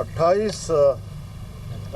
28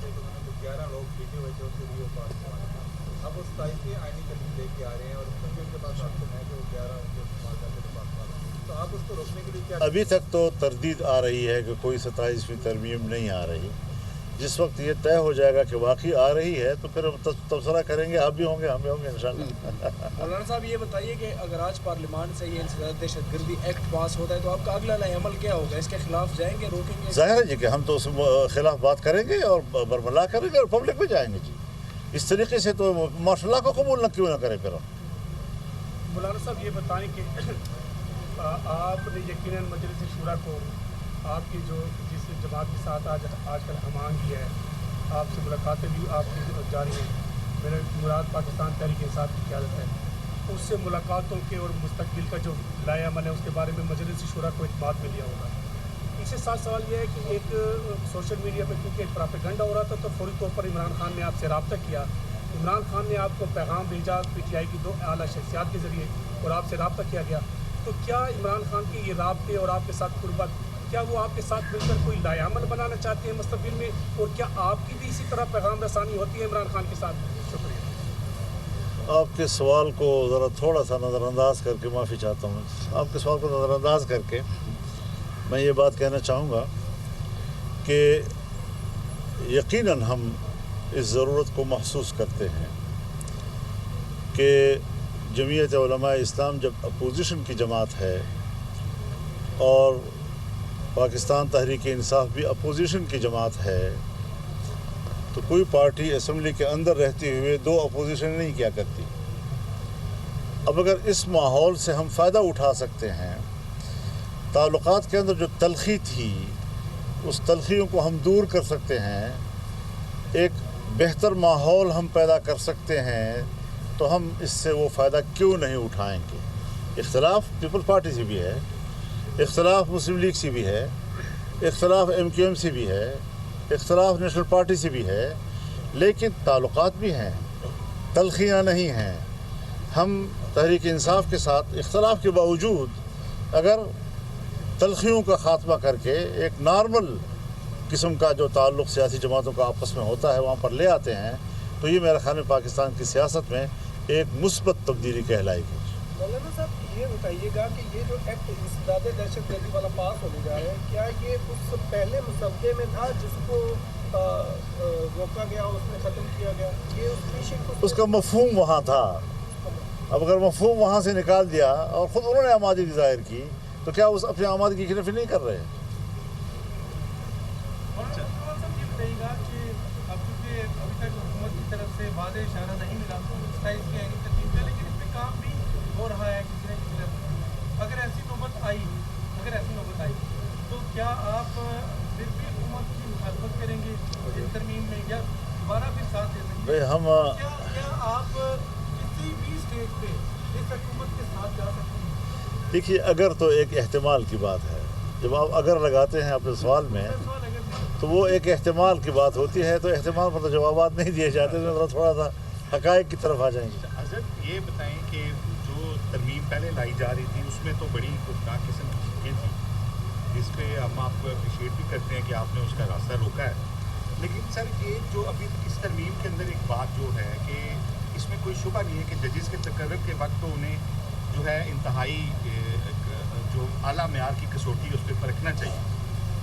تھے کہ انہوں نے جو 11 لوگ بیٹھے ہوئے تھے اسے ریو پاس کروانا تھا. اب وہ 27ویں آئینی ترمیم لے کے آ رہے ہیں اور اس میں بھی ان کے پاس آپشن ہے کہ وہ 11 ان کو استعمال کر کے پاس کروا لیں. تو آپ اس کو روکنے کے لیے کیا؟ ابھی تک تو تردید آ رہی ہے کہ کوئی 27ویں ترمیم نہیں آ رہی. جس وقت یہ طے ہو جائے گا کہ واقعی آ رہی ہے تو پھر ہم تبصرہ کریں گے. آپ بھی ہوں گے, ہم بھی ہوں گے انشاءاللہ. مولانا صاحب یہ بتائیے کہ اگر آج پارلیمان سے یہ انسداد دہشت گردی ایکٹ پاس ہوتا ہے تو آپ کا اگلا نئے عمل کیا ہوگا؟ اس کے خلاف جائیں گے, روکیں گے؟ ظاہر ہے جی کہ ہم تو اس خلاف بات کریں گے اور برملا کریں گے اور پبلک میں جائیں گے جی. اس طریقے سے تو ماشاء اللہ کو قبول نہ کیوں نہ کریں پھر ہم. مولانا صاحب یہ بتائیں کہ آپ نے یقیناً مجلس شورا کو آپ کی جو جس جماعت کے ساتھ آج کل ہمانگی ہے, آپ سے ملاقاتیں بھی آپ کی جاری ہیں, میرے مراد پاکستان تحریک انصاف کی قیادت ہے, اس سے ملاقاتوں کے اور مستقبل کا جو لائے عمل ہے اس کے بارے میں مجلس شورا کو اعتماد میں لیا ہوگا. اس سے ساتھ سوال یہ ہے کہ ایک سوشل میڈیا پہ کیونکہ ایک پراپیگنڈا ہو رہا تھا تو فوری طور پر عمران خان نے آپ سے رابطہ کیا. عمران خان نے آپ کو پیغام بھیجا پی ٹی آئی کی 2 اعلیٰ شخصیات کے ذریعے اور آپ سے رابطہ کیا گیا. تو کیا عمران خان کے یہ رابطے اور آپ کے ساتھ قربت, کیا وہ آپ کے ساتھ مل کر کوئی لائے عمل بنانا چاہتے ہیں مستقبل میں, اور کیا آپ کی بھی اسی طرح پیغام رسانی ہوتی ہے عمران خان کے ساتھ؟ شکریہ. آپ کے سوال کو ذرا تھوڑا سا نظر انداز کر کے, معافی چاہتا ہوں, آپ کے سوال کو نظر انداز کر کے میں یہ بات کہنا چاہوں گا کہ یقیناً ہم اس ضرورت کو محسوس کرتے ہیں کہ جمعیت علماء اسلام جب اپوزیشن کی جماعت ہے اور پاکستان تحریک انصاف بھی اپوزیشن کی جماعت ہے تو کوئی پارٹی اسمبلی کے اندر رہتے ہوئے 2 اپوزیشن نہیں کیا کرتی. اب اگر اس ماحول سے ہم فائدہ اٹھا سکتے ہیں, تعلقات کے اندر جو تلخی تھی اس تلخیوں کو ہم دور کر سکتے ہیں, ایک بہتر ماحول ہم پیدا کر سکتے ہیں, تو ہم اس سے وہ فائدہ کیوں نہیں اٹھائیں گے. اختلاف پیپل پارٹی سے بھی ہے, اختلاف مسلم لیگ سے بھی ہے, اختلاف ایم کیو ایم سے بھی ہے, اختلاف نیشنل پارٹی سے بھی ہے, لیکن تعلقات بھی ہیں, تلخیاں نہیں ہیں. ہم تحریک انصاف کے ساتھ اختلاف کے باوجود اگر تلخیوں کا خاتمہ کر کے ایک نارمل قسم کا جو تعلق سیاسی جماعتوں کا آپس میں ہوتا ہے وہاں پر لے آتے ہیں تو یہ میرے خیال میں پاکستان کی سیاست میں ایک مثبت تبدیلی کہلائے گی. مولانا صاحب یہ بتائیے گا کہ یہ جو ایکٹ انسداد دہشت گردی والا پاس ہونے جا رہا ہے, کیا یہ اس پہلے مسودے میں تھا جس کو روکا گیا, اس میں ختم کیا گیا, یہ اس کا مفہوم وہاں تھا. اب اگر مفہوم وہاں سے نکال دیا اور خود انہوں نے آمادگی ظاہر کی تو کیا اس اپنی آمادگی کی نفی نہیں کر رہے ہیں؟ حکومت کی طرف سے واضح اشارہ نہیں ملا 27 کی آئینی ترمیم کا, لیکن اس پہ کام بھی ہو رہا ہے کسی نہ کسی طرح. اگر ایسی نوبت آئی تو کیا آپ پھر بھی حکومت کی مخالفت کریں گے اس ترمیم میں یا دوبارہ پھر ساتھ دے سکیں گے؟ کیا آپ کسی بھی اسٹیج پہ اس حکومت کے ساتھ جا سکتے ہیں؟ دیکھیے, اگر تو ایک احتمال کی بات ہے. جب آپ اگر لگاتے ہیں اپنے سوال میں تو وہ ایک احتمال کی بات ہوتی ہے, تو احتمال پر تو جوابات نہیں دیے جاتے, تو تھوڑا سا حقائق کی طرف آ جائیں گے. حضرت یہ بتائیں کہ جو ترمیم پہلے لائی جا رہی تھی اس میں تو بڑی خوفناک قسم کی چیزیں تھیں جس پہ ہم آپ کو اپریشیٹ بھی کرتے ہیں کہ آپ نے اس کا راستہ روکا ہے. لیکن سر یہ جو ابھی اس ترمیم کے اندر ایک بات جو ہے کہ اس میں کوئی شبہ نہیں ہے کہ ججز کے تقرر کے وقت تو انہیں جو ہے انتہائی جو اعلیٰ معیار کی کسوٹی اس پہ پرکھنا چاہیے,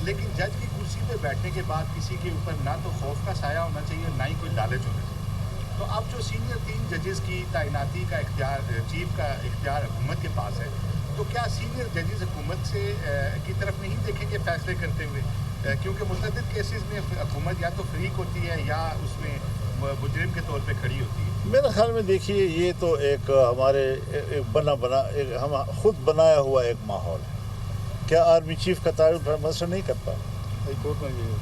لیکن جج کی کرسی پہ بیٹھنے کے بعد کسی کے اوپر نہ تو خوف کا سایہ ہونا چاہیے نہ ہی کوئی لالچ ہونا چاہیے. تو اب جو سینئر 3 ججز کی تعیناتی کا اختیار, چیف کا اختیار حکومت کے پاس ہے, تو کیا سینئر ججز حکومت سے کی طرف نہیں دیکھیں گے فیصلے کرتے ہوئے؟ کیونکہ متعدد کیسز میں حکومت یا تو فریق ہوتی ہے یا اس میں مجرم کے طور پہ کھڑی ہوتی ہے. میرے خیال میں دیکھیے, یہ تو ایک ہمارے ہم خود بنایا ہوا ایک ماحول ہے. کیا آرمی چیف کا تعین پرائم منسٹر نہیں کرتا؟ ہائی کورٹ میں بھی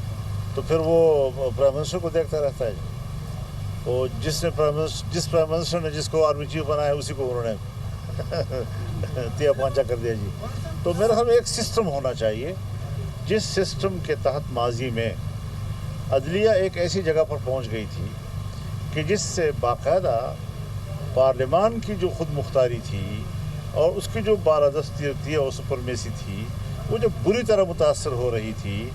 تو پھر وہ پرائم منسٹر کو دیکھتا رہتا ہے. وہ جس پرائم منسٹر نے جس کو آرمی چیف بنایا اسی کو انہوں نے تیا پانچا کر دیا جی. تو میرے خیال میں ایک سسٹم ہونا چاہیے جس سسٹم کے تحت ماضی میں عدلیہ ایک ایسی جگہ پر پہنچ گئی تھی کہ جس سے باقاعدہ پارلیمان کی جو خود مختاری تھی اور اس کی جو بالادستی اور سپرمیسی تھی وہ جو بری طرح متاثر ہو رہی تھی,